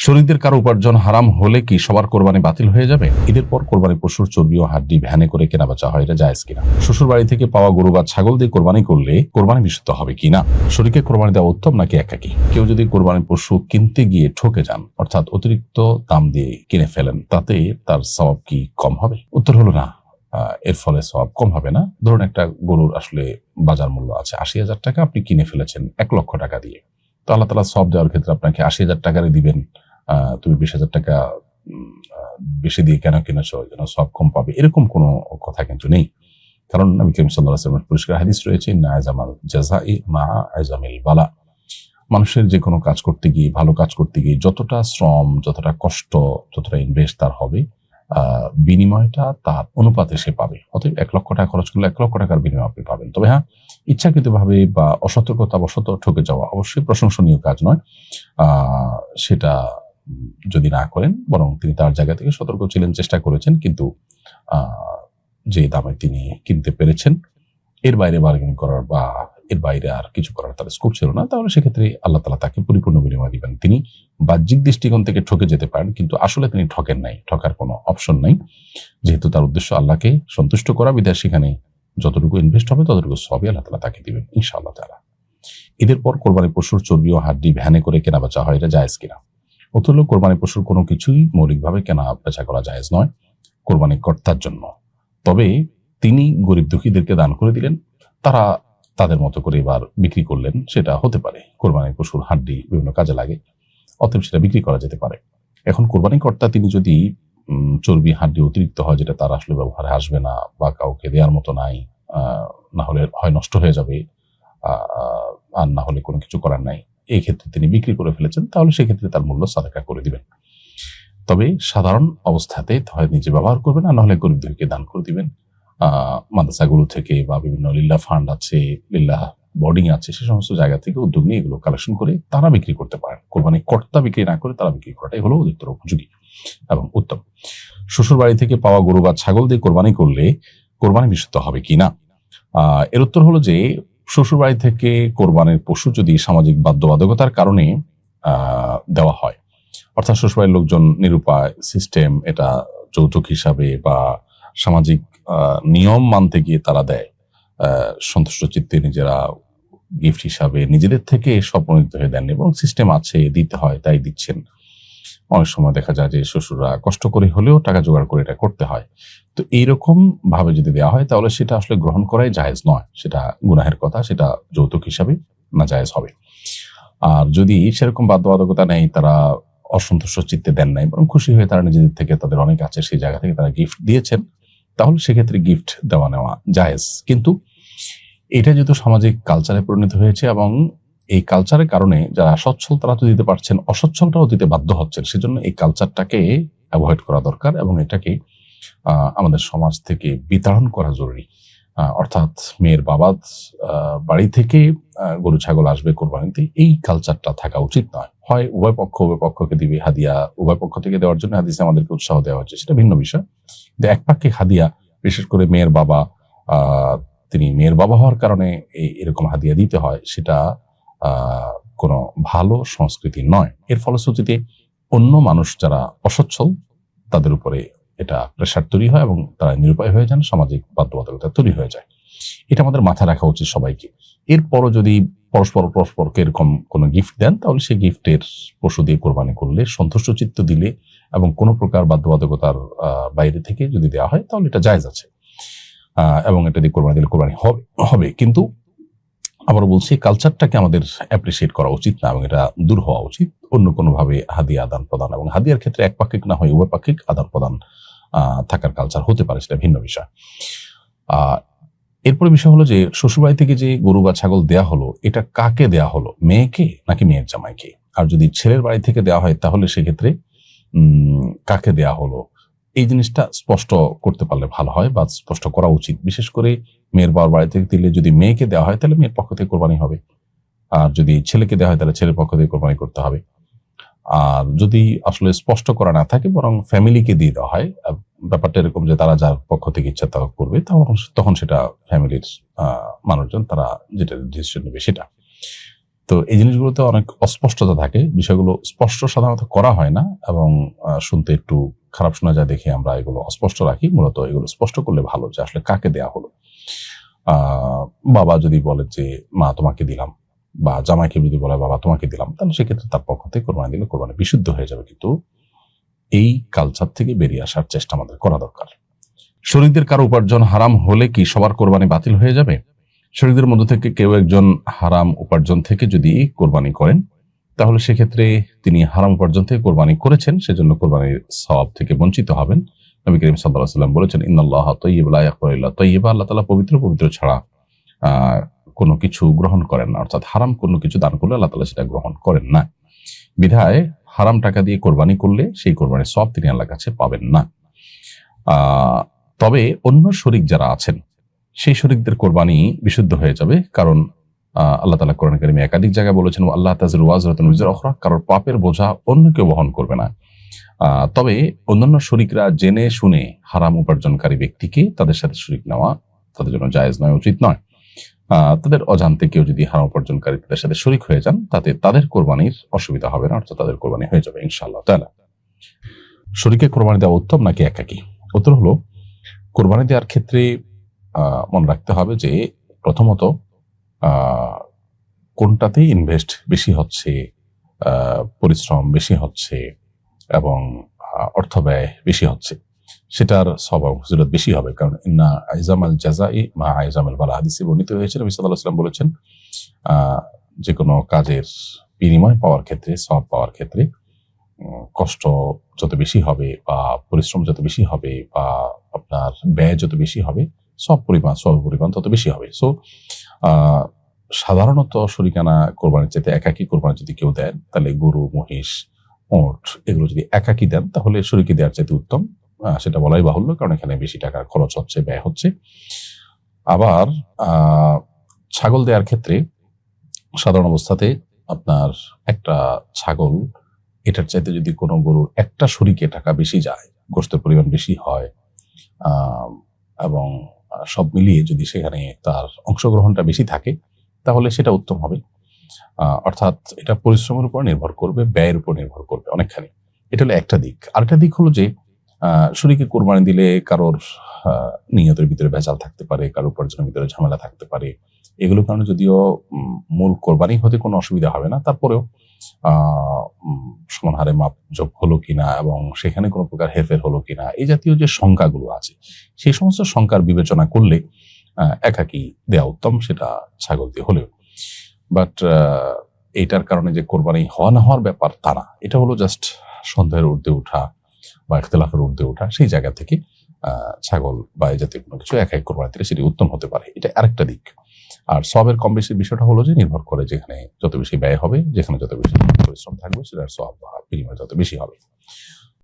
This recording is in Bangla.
শরীরদের কারো উপার্জন হারাম হলে কি সবার কোরবানি বাতিল হয়ে যাবে? ঈদের পর কোরবানি পশুর চর্বি ও হাড্ডি ভ্যানে করে কেনা বেচা হয়, এটা জায়েজ কিনা? শ্বশুর বাড়ি থেকে পাওয়া গরু বা ছাগল দিয়ে কোরবানি করলে কোরবানি বিশুদ্ধ হবে কিনা? শরীরকে কোরবানি দেওয়া উত্তম নাকি একাকী? কেউ যদি কোরবানির পশু কিনতে গিয়ে ঠকে যান, অর্থাৎ অতিরিক্ত দাম দিয়ে কিনে ফেলেন, তাতে তার সওয়াব কি কম হবে? উত্তর হলো না। এর ফলে সওয়াব কম হবে না। ধরুন একটা গরুর আসলে বাজার মূল্য আছে ৮০,০০০ টাকা, আপনি কিনে ফেলেছেন ১,০০,০০০ টাকা দিয়ে। তো আল্লাহ তাআলা সওয়াব দেওয়ার ক্ষেত্রে আপনাকে ৮০,০০০ টাকারই দিবেন। তুমি ২০,০০০ টাকা বেশি দিয়ে কেন কিনেছো, যেন সব কম পাবে, এরকম কোনো কথা কিন্তু নেই। কারণ নবী করিম সাল্লাল্লাহু আলাইহি ওয়াসাল্লামের পরিষ্কার হাদিস রয়েছে, ইন্না আযামাল জাযাই মা আযামিল বালা। মানুষের যে কোনো কাজ করতে গিয়ে, ভালো কাজ করতে গিয়ে যতটা শ্রম, যতটা কষ্ট, যতটা ইনভেস্ট তার হবে, বিনিময়টা তার অনুপাতে সে পাবে। অতএব ১,০০,০০০ টাকা খরচ করলে ১,০০,০০০ টাকার বিনিময় আপনি পাবেন। তবে হ্যাঁ, ইচ্ছাকৃতভাবে বা অসতর্কতাবশত ঠকে যাওয়া অবশ্যই প্রশংসনীয় কাজ নয়। সেটা যদি না করেন, বরং তিনি তার জায়গা থেকে সতর্ক ছিলেন, চেষ্টা করেছেন, কিন্তু যে দামে তিনি কিনতে পেরেছেন এর বাইরে বার্গেনিং করার বা এর বাইরে আর কিছু করার তার স্কোপ ছিল না, তাহলে সেক্ষেত্রে আল্লাহ তাআলা তাকে পরিপূর্ণ বিনিময় দিবেন। তিনি বাহ্যিক দৃষ্টিকোণ থেকে ঠকে যেতে পারেন, কিন্তু আসলে তিনি ঠকেন নাই, ঠকার কোনো অপশন নাই। যেহেতু তার উদ্দেশ্য আল্লাহকে সন্তুষ্ট করা, বিধায় সেখানে যতটুকু ইনভেস্ট হবে ততটুকু সবই আল্লাহ তাআলা তাকে দিবেন ইনশাআল্লাহ তাআলা। ঈদের পর কোরবানি পশুর চর্বি ও হাড্ডি ভ্যানে করে কেনা বেচা হয়, এটা জায়েজ কিনা? অথচ কোরবানি পশুর কোনো কিছুই মৌলিকভাবে কেনা বেচা করা জায়েজ নয় কোরবানি কর্তার জন্য। তবে তিনি গরিব দুঃখীদেরকে দান করে দিলেন, তারা তাদের মতো করে এবার বিক্রি করলেন, সেটা হতে পারে। কোরবানির পশুর হাড্ডি বিভিন্ন কাজে লাগে, অতএব সেটা বিক্রি করা যেতে পারে। এখন কোরবানি কর্তা তিনি যদি চর্বি হাড্ডি অতিরিক্ত হয়, যেটা তার আসলে ব্যবহারে আসবে না বা কাউকে দেওয়ার মতো নাই, না হলে হয় নষ্ট হয়ে যাবে, আর না হলে কোনো কিছু করার নাই, এই ক্ষেত্রে তিনি বিক্রি করে ফেলেছেন, তাহলে সেক্ষেত্রে তার মূল্য সাদাকা করে দিবেন। তবে সাধারণ অবস্থাতে হয় নিজে ব্যবহার করবেন, আর নাহলে গরিব দুঃখীকে দান করে দিবেন। মাদ্রাসাগুলো থেকে বা বিভিন্ন লিল্লাহ ফান্ড আছে, লিল্লাহ বোর্ডিং আছে, সে সমস্ত জায়গা থেকে উদ্যোগ নিয়ে এগুলো কালেকশন করে তারা বিক্রি করতে পারেন। কোরবানি কর্তা বিক্রি না করে তারা বিক্রি করাটাই হলো অধিকতর উপযোগী এবং উত্তম। শ্বশুর বাড়ি থেকে পাওয়া গরু বা ছাগল দিয়ে কোরবানি করলে কোরবানি বিশুদ্ধ হবে কিনা? এর উত্তর হলো যে, শ্বশুর বাড়ি থেকে কোরবানির পশু যদি সামাজিক বাধ্যবাধকতার কারণে দেওয়া হয়, অর্থাৎ শ্বশুরবাড়ির লোকজন নিরুপায়, সিস্টেম এটা যৌতুক হিসাবে বা সামাজিক নিয়ম মানতে গিয়ে তারা দেয়, সন্তুষ্ট চিত্তে নিজেরা গিফট হিসাবে নিজেদের থেকে স্বপ্রণীত হয়ে দেন, এবং সিস্টেম আছে দিতে হয় তাই দিচ্ছেন। অনেক সময় দেখা যায় যে শ্বশুররা কষ্ট করে হলেও টাকা জোগাড় করে এটা করতে হয়। তো এইরকম ভাবে যদি দেওয়া হয়, তাহলে সেটা আসলে গ্রহণ করাই জায়েজ নয়, সেটা গুনাহের কথা, সেটা যৌতুক হিসাবে না জায়েজ হবে। আর যদি সেরকম বাধ্যবাধকতা নেই, তারা অসন্তুষ্ট চিত্তে দেন নাই, বরং খুশি হয়ে তারা নিজেদের থেকে, তাদের অনেক আছে সেই জায়গা থেকে তারা গিফট দিয়েছেন, তাহলে সেক্ষেত্রে গিফট দেওয়া নেওয়া জায়েজ। কিন্তু এটা যেহেতু সামাজিক কালচারে পরিণত হয়েছে, এবং এই কালচারের কারণে যারা সচ্ছল তারা তো দিতে পারছেন, অসচ্ছলটাও দিতে বাধ্য হচ্ছেন, সেজন্য এই কালচারটাকে অ্যাভয়েড করা দরকার এবং এটাকে আমাদের সমাজ থেকে বিতাড়ন করা জরুরি। অর্থাৎ মেয়ের বাবার বাড়ি থেকে গরু ছাগল আসবে কোরবানিতে, এই কালচারটা থাকা উচিত নয়। হয় উভয় পক্ষকে দিবে হাদিয়া, উভয় পক্ষ থেকে দেওয়ার জন্য হাদিসে আমাদেরকে উৎসাহ দেওয়া হচ্ছে, সেটা ভিন্ন বিষয়। কিন্তু একপাক্ষিক হাদিয়া, বিশেষ করে মেয়ের বাবা, তিনি মেয়ের বাবা হওয়ার কারণে এরকম হাদিয়া দিতে হয়, সেটা কোনো ভালো সংস্কৃতি নয়। এর ফলশ্রুতিতে অন্য মানুষ যারা অসচ্ছল তাদের উপরে এটা প্রেশার তৈরি হয় এবং তারা নিরুপায় হয়ে যান, সামাজিক বাধ্যবাধকতা তৈরি হয়ে যায়। এটা আমাদের মাথায় রাখা উচিত সবাইকে। এরপরও যদি পরস্পরকে এরকম কোনো গিফট দেন, তাহলে সেই গিফটের পশু দিয়ে কোরবানি করলে, সন্তুষ্ট চিত্ত দিলে এবং কোনো প্রকার বাধ্যবাধকতার বাইরে থেকে যদি দেওয়া হয়, তাহলে এটা জায়েজ আছে, এবং এটা দিয়ে কোরবানি দিলে কোরবানি হবে। কিন্তু আবার বলছি, কালচারটাকে আমাদের অ্যাপ্রিসিয়েট করা উচিত না, এবং এটা দূর হওয়া উচিত। অন্য কোনোভাবে হাদিয়া আদান প্রদান, এবং হাদিয়ার ক্ষেত্রে একপাক্ষিক না হয় উভয় পাক্ষিক আদান প্রদান থাকার কালচার হতে পারে, সেটা ভিন্ন বিষয়। এরপরে বিষয় হলো যে, শ্বশুরবাড়ি থেকে যে গরু বা ছাগল দেয়া হলো, এটা কাকে দেয়া হলো, মেয়েকে নাকি মেয়ের জামাইকে? আর যদি ছেলের বাড়ি থেকে দেওয়া হয়, তাহলে সেক্ষেত্রে কাকে দেয়া হলো, এই জিনিসটা স্পষ্ট করতে পারলে ভালো হয়, বা স্পষ্ট করা উচিত। বিশেষ করে মেয়ের বাবার বাড়ি থেকে দিলে যদি মেয়েকে দেওয়া হয়, তাহলে মেয়ের পক্ষ থেকে কোরবানি হবে, আর যদি ছেলেকে দেওয়া হয় তাহলে ছেলের পক্ষ থেকে কোরবানি করতে হবে। আর যদি আসলে স্পষ্ট করা না থাকে, বরং ফ্যামিলিকে দিয়ে দেওয়া হয়, ব্যাপারটা এরকম যে তারা যার পক্ষ থেকে ইচ্ছা তা করবে, তখন সেটা ফ্যামিলির মানুষজন তারা যেটা ডিসিশন নেবে সেটা। তো তো এই জিনিসগুলোতে অনেক অস্পষ্টতা থাকে, বিষয়গুলো স্পষ্ট সাধারণত করা হয় না এবং শুনতে একটু খারাপ শোনা যায় দেখে আমরা এগুলো অস্পষ্ট রাখি। মূলত এগুলো স্পষ্ট করলে ভালো যে আসলে কাকে দেয়া হলো। বাবা যদি বলে যে মা তোমাকে দিলাম, বা জামাইকে যদি বলে বাবা তোমাকে দিলাম, তাহলে সেক্ষেত্রে তার পক্ষ থেকে কোরবানি দিলে কোরবানি বিশুদ্ধ হয়ে যাবে। কিন্তু এই কালচার থেকে বেরিয়ে আসার চেষ্টা আমাদের করা দরকার। শরীকদের কারো উপার্জন হারাম হলে কি সবার কোরবানি বাতিল হয়ে যাবে? শরীকদের মধ্য থেকে কেউ একজন হারাম উপার্জন থেকে যদি কোরবানি করেন, তাহলে সেক্ষেত্রে তিনি হারাম উপার্জন থেকে কোরবানি করেছেন, সেজন্য কোরবানির সওয়াব থেকে বঞ্চিত হবেন। নবী করিম সাল্লাল্লাহু আলাইহি ওয়াসাল্লাম বলেছেন, ইন্নাল্লাহা তাইয়্যিবুন লা ইয়াকবালু ইল্লা তাইয়্যিবা, আল্লাহ তাআলা পবিত্র পবিত্র ছাড়া কোনো কিছু গ্রহণ করেন না। অর্থাৎ হারাম কোনো কিছু দান করলে আল্লাহ তাআলা সেটা গ্রহণ করেন না। বিধায় হারাম টাকা দিয়ে কোরবানি করলে সেই কোরবানির সওয়াব তিনি আল্লাহর কাছে পাবেন না। তবে অন্য শরীক যারা আছেন সেই শরীকদের কোরবানি বিশুদ্ধ হয়ে যাবে, কারণ আল্লাহ তাআলা কোরআন কারীমে একাধিক জায়গায় বলেছেন, আল্লাহ তাযিরু ওয়াজরাতুন উযরা উখরা, কারোর পাপের বোঝা অন্য কেউ বহন করবে না। তবে অন্যান্য শরীকরা জেনে শুনে হারাম উপার্জনকারী ব্যক্তিকে তাদের সাথে শরীক নেওয়া তাদের জন্য জায়েজ নয়, উচিত নয়। তাদের অজান্তে কেউ যদি হারাম উপার্জনকারী তাদের সাথে শরীক হয়ে যান, তাতে তাদের কোরবানির অসুবিধা হবে না, অর্থাৎ তাদের কোরবানি হয়ে যাবে ইনশাআল্লাহ তাআলা। শরীকে কোরবানি দেওয়া উত্তম নাকি একাকী? উত্তর হলো, কোরবানি দেওয়ার ক্ষেত্রে মনে রাখতে হবে যে প্রথমত কোনটাতেই ইনভেস্ট বেশি হচ্ছে, পরিশ্রম বেশি হচ্ছে এবং অর্থ ব্যয় বেশি হচ্ছে, সেটার সওয়াব ফজিলত বেশি হবে। কারণ ইন্না আইজামাল জাযাই মা আইজামিল বালা, হাদিসে বর্ণিত হয়েছে, নবী সাল্লাল্লাহু আলাইহি ওয়াসাল্লাম বলেছেন, যে কোনো কাজের বিনিময় পাওয়ার ক্ষেত্রে, সওয়াব পাওয়ার ক্ষেত্রে কষ্ট যত বেশি হবে বা পরিশ্রম যত বেশি হবে বা আপনার ব্যয় যত বেশি হবে, সওয়াবের পরিমাণ তত বেশি হবে। সো সাধারণত শরীকানা কোরবানির চাইতে একাকী কোরবানি যদি কেউ দেন, তাহলে গরু, মহিষ, ওট এগুলো যদি একাকী দেন, তাহলে শরীকে দেওয়ার চাইতে উত্তম। সেটা বলাই বাহুল্য, কারণ এখানে বেশি টাকা খরচ হচ্ছে, ব্যয় হচ্ছে। আবার ছাগল দেওয়ার ক্ষেত্রে সাধারণ অবস্থাতে আপনার একটা ছাগল, এটার চাইতে যদি কোনো গরুর একটা শরীকে টাকা বেশি যায়, গোশতের পরিমাণ বেশি হয় এবং সব মিলিয়ে যদি সেখানে তার অংশগ্রহণটা বেশি থাকে, তাহলে সেটা উত্তম হবে। অর্থাৎ এটা পরিশ্রমের উপর নির্ভর করবে, ব্যয়ের উপর নির্ভর করবে অনেকখানি। এটা হলো একটা দিক। আরেকটা দিক হলো যে শরীকে কোরবানি দিলে কারোর নিয়তের ভিতরে ভেজাল থাকতে পারে, কারোর উপার্জনের ভিতরে ঝামেলা থাকতে পারে। এগুলোর কারণে যদিও মূল কোরবানি হতে কোনো অসুবিধা হবে না, তারপরেও সমান হারে মাপ যোগ হলো কিনা এবং সেখানে কোনো প্রকার হেরফের হলো কিনা, এই জাতীয় যে শঙ্কাগুলো আছে, সেই সমস্ত শঙ্কার বিবেচনা করলে একাকী দেওয়া উত্তম, সেটা ছাগল দিয়ে হলেও। বাট এইটার কারণে যে কোরবানি হওয়া না হওয়ার ব্যাপার তা না, এটা হলো জাস্ট সন্দেহের ঊর্ধ্বে ওঠা বা ইখতিলাফের ঊর্ধ্বে ওঠা। সেই জায়গা থেকে ছাগল বা এই জাতীয় কোনো কিছু একাই কোরবানি দিলে সেটি উত্তম হতে পারে, এটা আরেকটা দিক। আর সওয়াবের কম বেশির বিষয়টা হলো যে নির্ভর করে যেখানে যত বেশি ব্যয় হবে, যেখানে যত বেশি পরিশ্রম থাকবে, সেটার সওয়াব বিনিময় যত বেশি হবে।